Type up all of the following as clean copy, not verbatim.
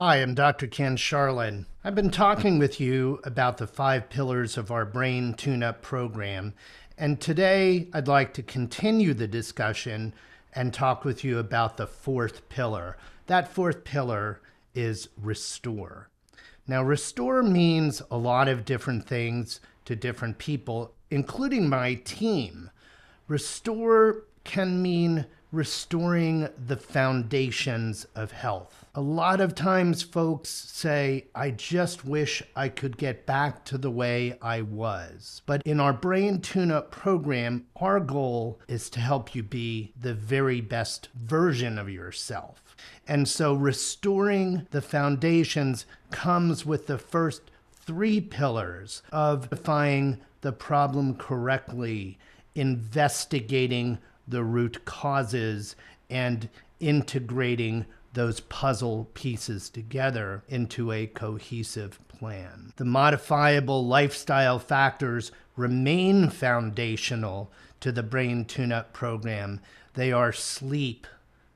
Hi, I'm Dr. Ken Sharlin. I've been talking with you about the 5 pillars of our brain tune-up program, and today I'd like to continue the discussion and talk with you about the 4th pillar. That 4th pillar is restore. Now, restore means a lot of different things to different people, including my team. Restore can mean restoring the foundations of health. A lot of times folks say, I just wish I could get back to the way I was. But in our brain tune-up program, our goal is to help you be the very best version of yourself. And so restoring the foundations comes with the first 3 pillars of defining the problem correctly, investigating the root causes, and integrating those puzzle pieces together into a cohesive plan. The modifiable lifestyle factors remain foundational to the brain tune-up program. They are sleep,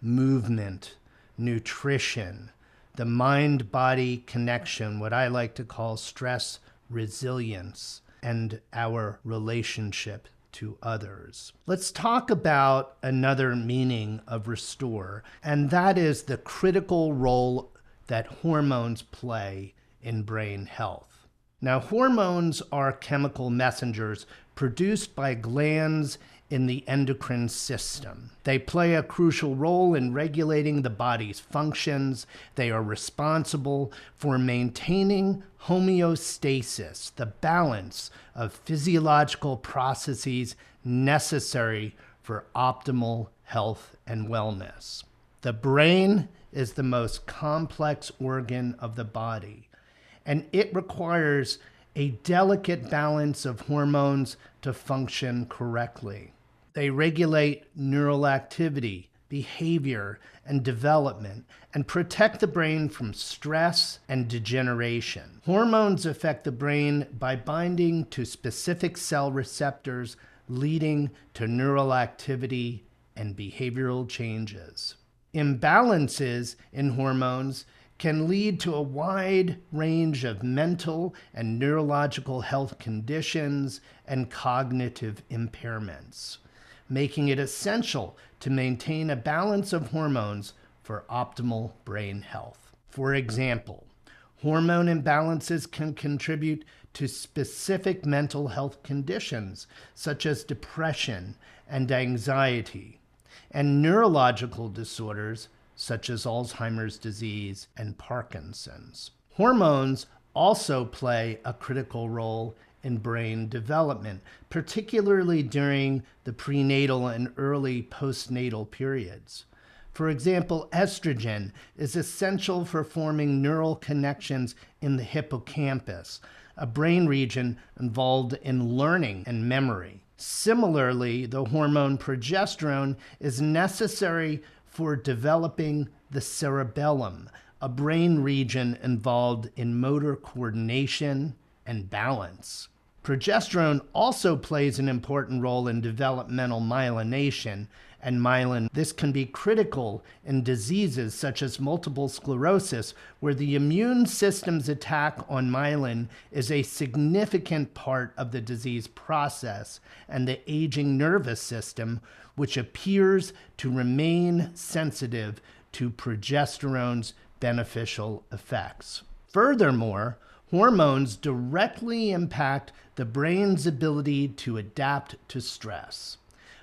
movement, nutrition, the mind-body connection, what I like to call stress resilience, and our relationship to others. Let's talk about another meaning of restore, and that is the critical role that hormones play in brain health. Now, hormones are chemical messengers produced by glands in the endocrine system. They play a crucial role in regulating the body's functions. They are responsible for maintaining homeostasis, the balance of physiological processes necessary for optimal health and wellness. The brain is the most complex organ of the body, and it requires a delicate balance of hormones to function correctly. They regulate neural activity, behavior, and development, and protect the brain from stress and degeneration. Hormones affect the brain by binding to specific cell receptors, leading to neural activity and behavioral changes. Imbalances in hormones can lead to a wide range of mental and neurological health conditions and cognitive impairments, making it essential to maintain a balance of hormones for optimal brain health. For example, hormone imbalances can contribute to specific mental health conditions such as depression and anxiety, and neurological disorders such as Alzheimer's disease and Parkinson's. Hormones also play a critical role in brain development, particularly during the prenatal and early postnatal periods. For example, estrogen is essential for forming neural connections in the hippocampus, a brain region involved in learning and memory. Similarly, the hormone progesterone is necessary for developing the cerebellum, a brain region involved in motor coordination and balance. Progesterone also plays an important role in developmental myelination and myelin. This can be critical in diseases such as multiple sclerosis, where the immune system's attack on myelin is a significant part of the disease process, and the aging nervous system, which appears to remain sensitive to progesterone's beneficial effects. Furthermore, hormones directly impact the brain's ability to adapt to stress.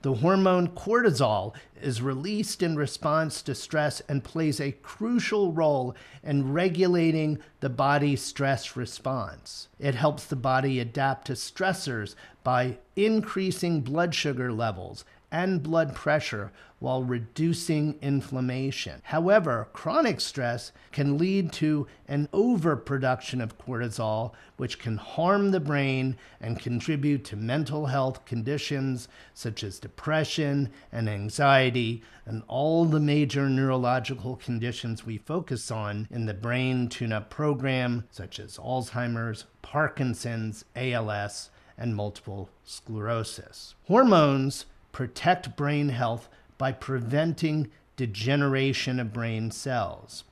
The hormone cortisol is released in response to stress and plays a crucial role in regulating the body's stress response. It helps the body adapt to stressors by increasing blood sugar levels and blood pressure while reducing inflammation. However, chronic stress can lead to an overproduction of cortisol, which can harm the brain and contribute to mental health conditions such as depression and anxiety, and all the major neurological conditions we focus on in the brain tune-up program, such as Alzheimer's, Parkinson's, ALS, and multiple sclerosis. Hormones protect brain health by preventing degeneration of brain cells.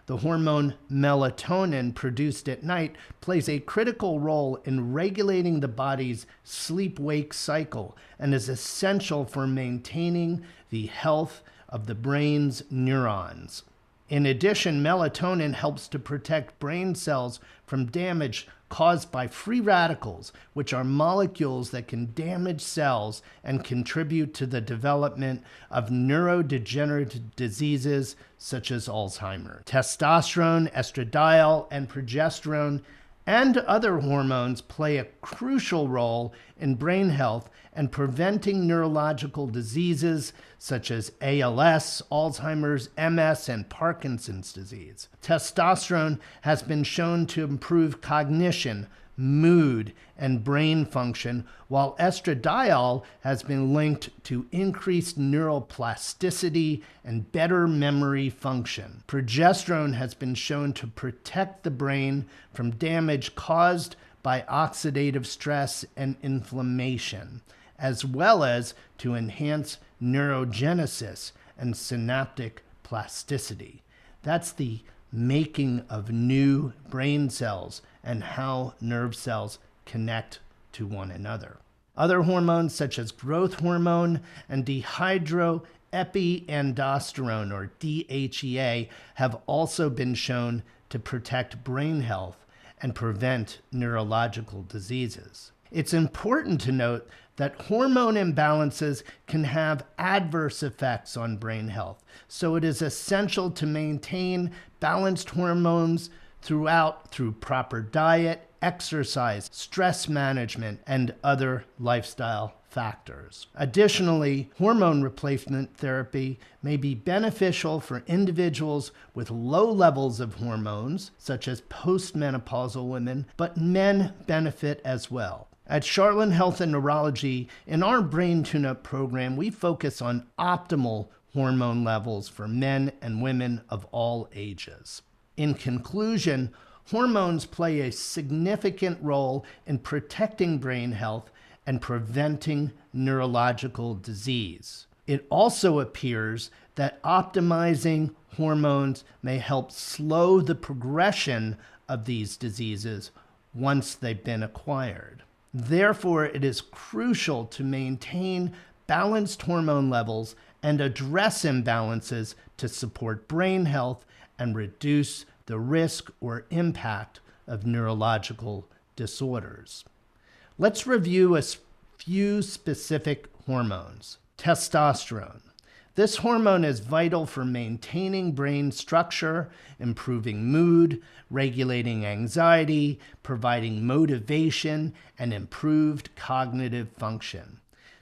The hormone melatonin produced at night plays a critical role in regulating the body's sleep-wake cycle and is essential for maintaining the health of the brain's neurons. In addition, melatonin helps to protect brain cells from damage caused by free radicals, which are molecules that can damage cells and contribute to the development of neurodegenerative diseases such as Alzheimer. Testosterone, estradiol, and progesterone and other hormones play a crucial role in brain health and preventing neurological diseases such as ALS, Alzheimer's, MS, and Parkinson's disease. Testosterone has been shown to improve cognition, mood, and brain function, while estradiol has been linked to increased neuroplasticity and better memory function. Progesterone has been shown to protect the brain from damage caused by oxidative stress and inflammation, as well as to enhance neurogenesis and synaptic plasticity. That's the making of new brain cells and how nerve cells connect to one another. Other hormones such as growth hormone and dehydroepiandrosterone, or DHEA, have also been shown to protect brain health and prevent neurological diseases. It's important to note that hormone imbalances can have adverse effects on brain health, so it is essential to maintain balanced hormones through proper diet, exercise, stress management, and other lifestyle factors. Additionally, hormone replacement therapy may be beneficial for individuals with low levels of hormones, such as postmenopausal women, but men benefit as well. At Sharlin Health and Neurology, in our Brain Tune-Up program, we focus on optimal hormone levels for men and women of all ages. In conclusion, hormones play a significant role in protecting brain health and preventing neurological disease. It also appears that optimizing hormones may help slow the progression of these diseases once they've been acquired. Therefore, it is crucial to maintain balanced hormone levels and address imbalances to support brain health and reduce the risk or impact of neurological disorders. Let's review a few specific hormones. Testosterone. This hormone is vital for maintaining brain structure, improving mood, regulating anxiety, providing motivation, and improved cognitive function.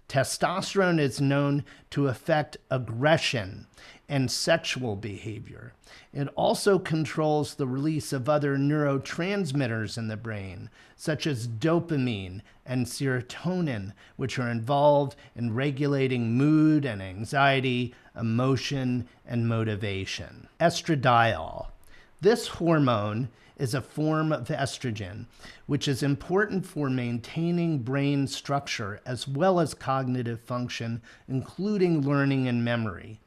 Testosterone is known to affect aggression and sexual behavior. It also controls the release of other neurotransmitters in the brain, such as dopamine and serotonin, which are involved in regulating mood and anxiety, emotion, and motivation. Estradiol. This hormone is a form of estrogen, which is important for maintaining brain structure as well as cognitive function, including learning and memory.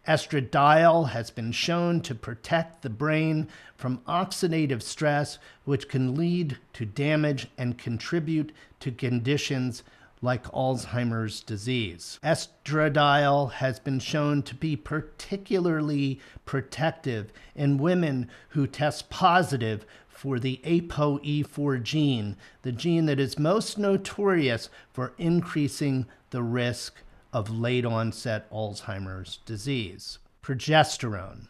Estradiol has been shown to protect the brain from oxidative stress, which can lead to damage and contribute to conditions like Alzheimer's disease. Estradiol has been shown to be particularly protective in women who test positive for the ApoE4 gene, the gene that is most notorious for increasing the risk of late-onset Alzheimer's disease. Progesterone.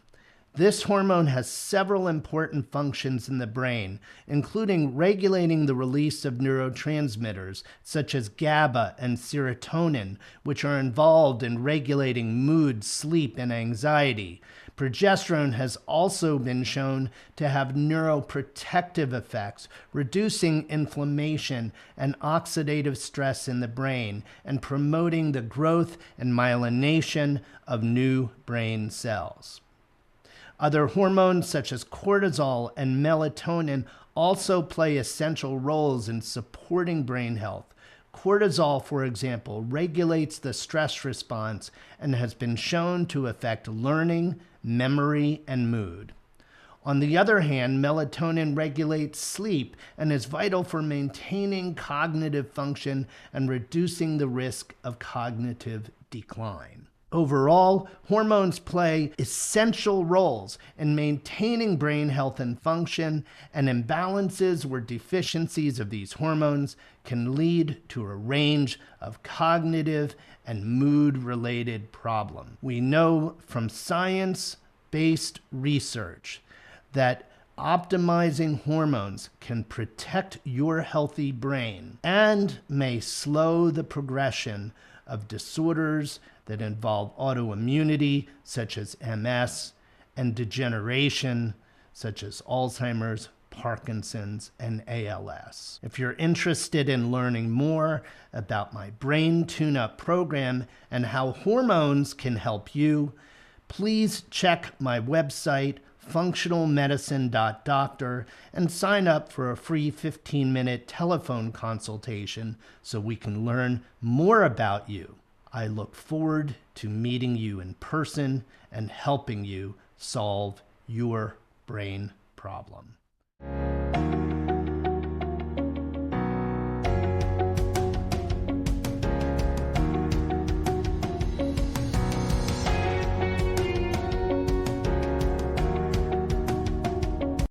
This hormone has several important functions in the brain, including regulating the release of neurotransmitters such as GABA and serotonin, which are involved in regulating mood, sleep, and anxiety. Progesterone has also been shown to have neuroprotective effects, reducing inflammation and oxidative stress in the brain and promoting the growth and myelination of new brain cells. Other hormones such as cortisol and melatonin also play essential roles in supporting brain health. Cortisol, for example, regulates the stress response and has been shown to affect learning, memory, and mood. On the other hand, melatonin regulates sleep and is vital for maintaining cognitive function and reducing the risk of cognitive decline. Overall, hormones play essential roles in maintaining brain health and function, and imbalances or deficiencies of these hormones can lead to a range of cognitive and mood-related problems. We know from science-based research that optimizing hormones can protect your healthy brain and may slow the progression of disorders that involve autoimmunity, such as MS, and degeneration, such as Alzheimer's, Parkinson's, and ALS. If you're interested in learning more about my Brain Tune-Up program and how hormones can help you, please check my website, functionalmedicine.doctor, and sign up for a free 15-minute telephone consultation so we can learn more about you. I look forward to meeting you in person and helping you solve your brain problem.